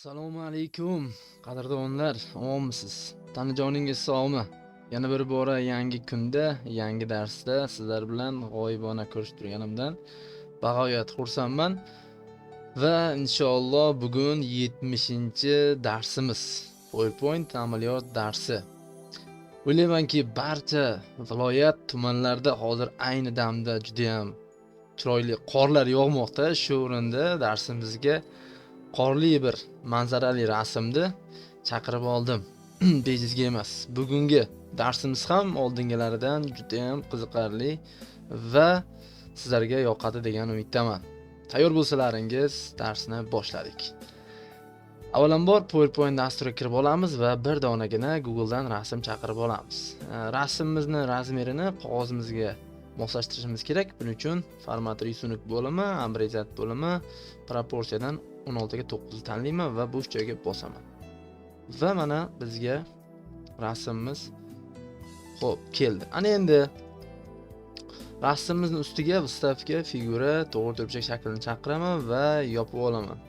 Assalomu alaykum, qadrdonlar, omonmisiz? Tanijoningiz sog'mi? Yana bir bora yangi kunda, yangi darsda sizlar bilan g'oyibona ko'rishib turganimdan bag'oyat xursandman va inshaalloh bugun 70-darsimiz. PowerPoint amaliyot darsi. O'ylaymanki, barcha viloyat tumanlarda hozir ayni damda juda ham chiroyli qorlar yog'moqda. Shu o'rinda darsimizga qorli bir manzarali rasmni chaqirib oldim. Bejizga emas. Bugungi darsimiz ham oldingilaridan juda ham qiziqarli va sizlarga yoqadi degan umiddaman. Tayyor bo'lsalaringiz darsni boshladik. Avvalambor PowerPoint dasturiga kirib olamiz va bir donagina Google dan rasm chaqirib olamiz. Rasmimizni razmerini qog'ozimizga moslashtirishimiz kerak. Buning uchun format rysunik bo'limi, abreviat bo'limi, proporsiyadan 16 ga 9 tanlayman va bo'sh joyga bosaman. Va mana bizga rasmimiz xo'p keldi. Ana endi rasmimizning ustiga вставка figura to'g'ri turibchak shaklini chaqiraman va yopib olaman.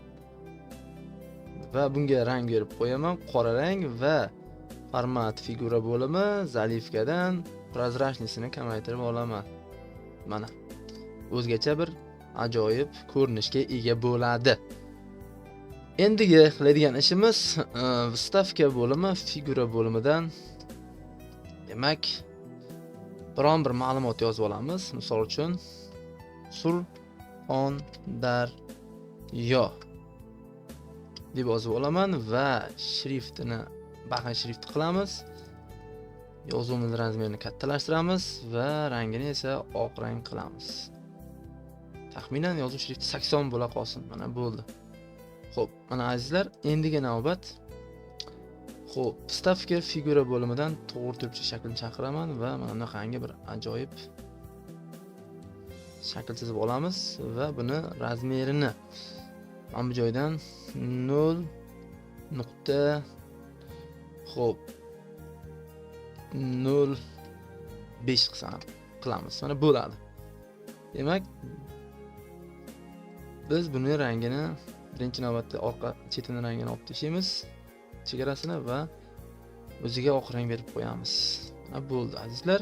Va bunga rang berib qo'yaman, qora rang va format figura bo'limi zalivkadan prozrachnisini kamaytirib olaman. Mana o'zgacha bir ajoyib ko'rinishga ega bo'ladi. Endigi qiladigan ishimiz вставка bo'limi figura bo'limidan demak biron bir ma'lumot yozib olamiz. Misol uchun Surxondaryo deb yozib olaman va shriftini baxan shrift qilamiz. Yozuvimiz razmerini kattalashtiramiz va rangini esa oq rang qilamiz. Taxminan yozuv shrifti 80 bo'la qolsin. Mana bo'ldi. Xo'p, mana azizlar, endiga navbat. Xo'p, вставка figura bo'limidan to'g'ri turibchi shaklni chaqiraman va mana bunaqangi bir ajoyib shakl chizib olamiz va buni razmerini mana bu joydan 0 nuqta xo'p 0.5 qilamiz. Mana bo'ladi. Demak, biz buni rangini birinchi navbatda orqa chetini rangini olib tashlaymiz, chegarasini va o'ziga oq rang berib qo'yamiz. Mana bo'ldi azizlar.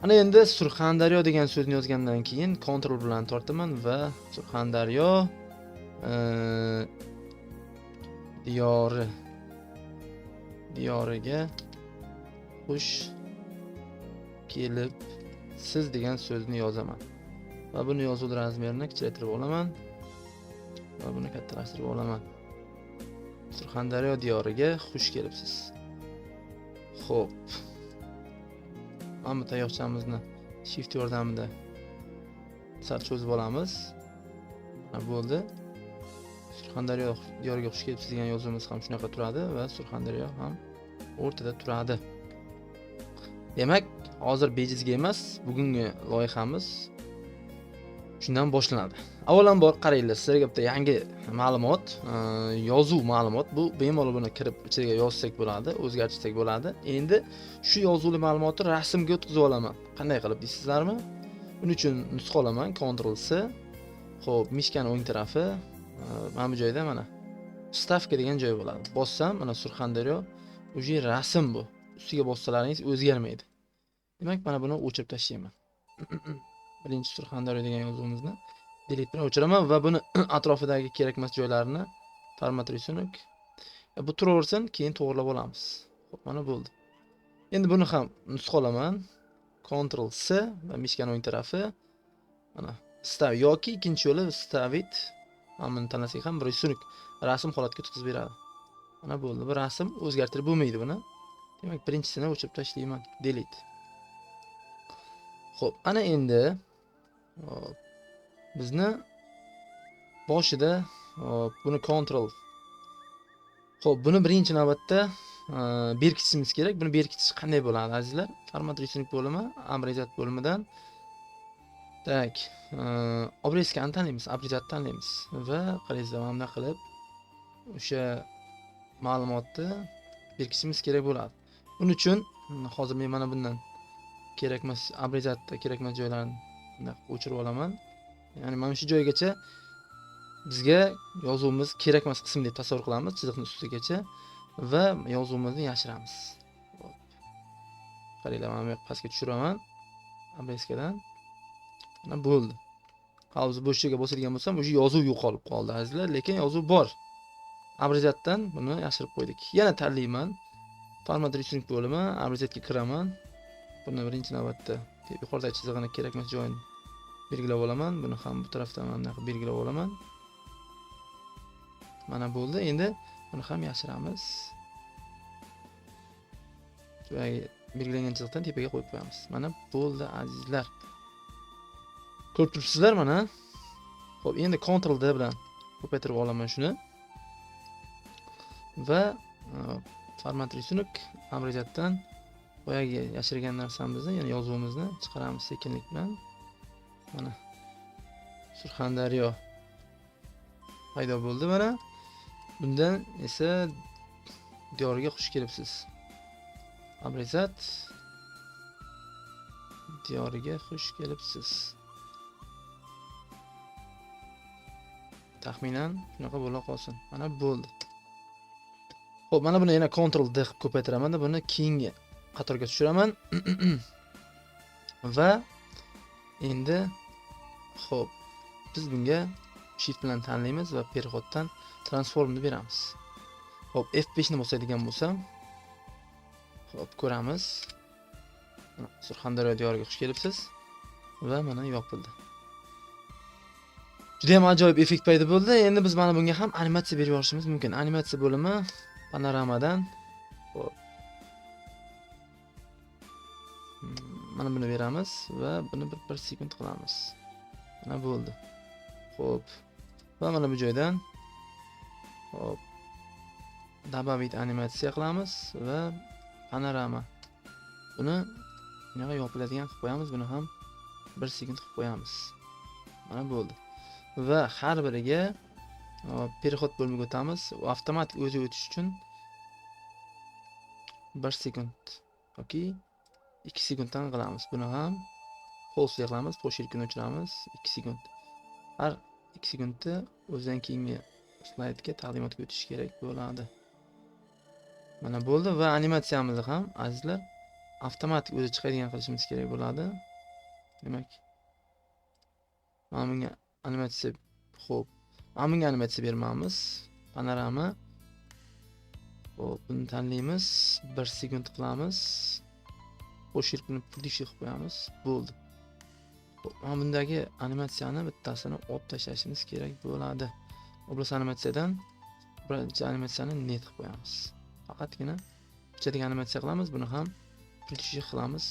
Ana endi Surxondaryo degan so'zni yozgandan keyin Ctrl bilan tortaman va Surxondaryo diyoriga xush kelib siz degan so'zni yozaman. Va buni yozuv razmerini kichiktirib olaman va buni kattalashtirib olaman. Surxondaryo diyoriga xush kelibsiz. Xo'p. Mana bu tayoqchamizni shift yordamida sal cho'zib olamiz. Mana bo'ldi. Surxondaryo diyoriga xush kelibsiz degan yozuvimiz ham shunaqa turadi va Surxondaryo ham o'rtada turadi. Demak, hozir bejizga emas, bugungi loyihamiz shundan boshlanadi. Avvalambor qaranglar, sizlarga bitta yangi ma'lumot, yozuv ma'lumot. Bu bemalol buni kirib ichiga yozsak bo'ladi, o'zgartirsak bo'ladi. Endi shu yozuvli ma'lumotni rasmga o'tkazib olaman. Qanday qilib deysizlarmi? Buning uchun nusxa olaman, Ctrl C. Xo'p, mishkaning o'ng tarafi mana bu joyda mana вставка degan joy bo'ladi. Bossam, mana Surxondaryo o'sha rasm bu. Ustiga bossalaringiz o'zgarmaydi. Demak, mana buni o'chirib tashlayman. Birinchi Surxondaryo degan yozuvimizni delete bilan o'chiraman va buni atrofidagi kerakmas joylarini format rysunik bu turaversin, keyin to'g'rilab olamiz. Xo'p, mana bo'ldi. Endi buni ham nusxa olaman. Ctrl C va mishkaning o'ng tarafi mana stav yoki ikkinchi yo'li stavit. Mana buni tanlasak ham bir rysunik rasm holatiga o'tkazib beradi. Mana bo'ldi. Bu rasm o'zgartirib bo'lmaydi buni. Demak, birinchisini o'chirib tashlayman. Delete. Xo'p, ana endi bizni boshida buni Ctrl. Xo'p, buni birinchi navbatda berkitishimiz kerak. Buni berkitish qanday bo'ladi azizlar? Format rysunik bo'limi, abreviat bo'limidan tak, obrezkani tanlaymiz, abreviat tanlaymiz va qarangizlar, mana bunday qilib o'sha ma'lumotni berkitishimiz kerak bo'ladi. Buning uchun hozir men mana bundan kerakmas abreviatda kerakmas joylarni o'chirib olaman. Ya'ni mana shu joygacha bizga yozuvimiz kerak emas qism deb tasavvur qilamiz chiziqning ustigacha va yozuvimizni yashiramiz. Hop. Qaranglar, mana bu pastga tushiraman. Obrazkadan. Mana bo'ldi. Hozir bo'sh joyga bosadigan bo'lsam, o'sha yozuv yo'qolib qoldi azizlar, lekin yozuv bor. Obrazatdan buni yashirib qo'ydik. Yana tanlayman. Format rechnik bo'limi, obrazatga kiraman. Buni birinchi navbatda yuqoridagi chizig'ini kerak emas joyini belgilab olaman. Buni ham bu tarafdan mana bunday belgilab olaman. Mana bo'ldi. Endi buni ham yashiramiz. Joyga belgilangan chiziqdan tepaga qo'yib qo'yamiz. Mana bo'ldi azizlar. Ko'rib turibsizlar mana. Xo'p, endi Ctrl D bilan ko'paytirib olaman shuni. Va format rechnik obrazatdan boyagi yashirgan narsamizni, ya'ni yozuvimizni chiqaramiz sekinlik bilan. Mana Surxondaryo paydo bo'ldi mana. Bundan esa diyoriga xush kelibsiz. Obrazat diyoriga xush kelibsiz. Taxminan shunaqa bo'la qolsin. Mana bo'ldi. Xo'p, mana buni yana Ctrl D qilib ko'paytiraman-da, buni keyingi qatorga tushiraman. Va endi xo'p, biz bunga shift bilan tanlaymiz va переходdan transformni beramiz. Xo'p, F5 ni bosadigan bo'lsam, xo'p, ko'ramiz. Surxondaryo diyoriga xush kelibsiz va mana yopildi. Juda ham ajoyib effekt paydo bo'ldi. Endi biz mana bunga ham animatsiya berib yuborishimiz mumkin. Animatsiya bo'limi panoramadan xo'p. Mana buni beramiz va buni 1 sekund qilamiz. Mana bo'ldi. Xo'p. Va mana bu joydan xo'p. Добавить animatsiya qilamiz va panorama. Buni bunaqa yopiladigan qilib qo'yamiz. Buni ham 1 sekund qilib qo'yamiz. Mana bo'ldi. Va har biriga переход bo'limiga o'tamiz. U avtomatik o'zi o'tish uchun 1 sekund yoki 2 sekunddan qilamiz. Buni ham pause qilamiz, poshirkini o'chiramiz 2 sekund. Har 2 sekundda o'zidan keyingi slaydga taqdimotga o'tish kerak bo'ladi. Mana bo'ldi va animatsiyamizni ham azizlar avtomatik o'zi chiqadigan qilishimiz kerak bo'ladi. Demak, mana bunga animatsiya xo'p. Mana bunga animatsiya bermaymiz. Panorama. Xo'p, buni tanlaymiz. 1 sekund qilamiz. Poshirkini puldishi qilib qo'yamiz. Bo'ldi. Xo'p, mana bundagi animatsiyani bittasini olib tashlashimiz kerak bo'ladi. Obraz animatsiyadan birinchi animatsiyani net qilib qo'yamiz. Faqatgina ichidagi animatsiya qilamiz. Buni ham puldishi qilamiz.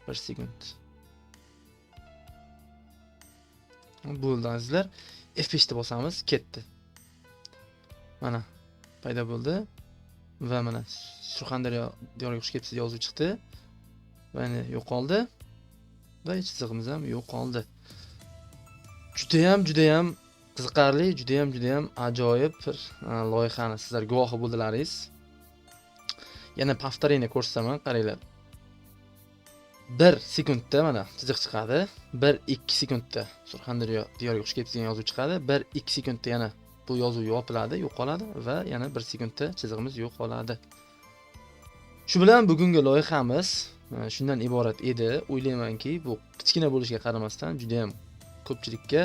1 sekund. Bo'ldi azizlar. F5 ni bosamiz, ketdi. Mana paydo bo'ldi va mana Surxondaryo diyoriga xush kelibsiz yozuv chiqdi. Va endi yo'qoldi. Va chizig'imiz ham yo'qoldi. Juda ham qiziqarli, juda ham ajoyib bir loyihani sizlar guvohi bo'ldilaringiz. Yana повторение ko'rsataman, qaranglar. 1 sekundda mana chiziq chiqadi. 1-2 sekundda Surxondaryo diyoriga xush kelibsiz degan yozuv chiqadi. 1-2 sekundda yana bu yozuv yopiladi, yo'qoladi va yana 1 sekundda chizig'imiz yo'qoladi. Shu bilan bugungi loyihamiz shundan iborat edi. O'ylaymanki, bu kichkina bo'lishiga qaramasdan juda ham ko'pchilikka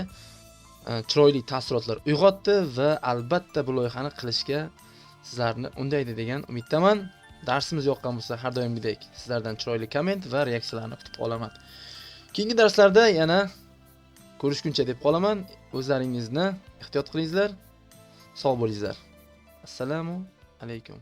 chiroyli taassurotlar uyg'otdi va albatta bu loyihani qilishga sizlarni undaydi degan umiddaman. Darsimiz yoqqan bo'lsa, har doimgidek sizlardan chiroyli komment va reaksiyalarni kutib qolaman. Keyingi darslarda yana ko'rishguncha deb qolaman. O'zlaringizni ehtiyot qilingizlar. Sog' bo'lingizlar. Assalomu alaykum.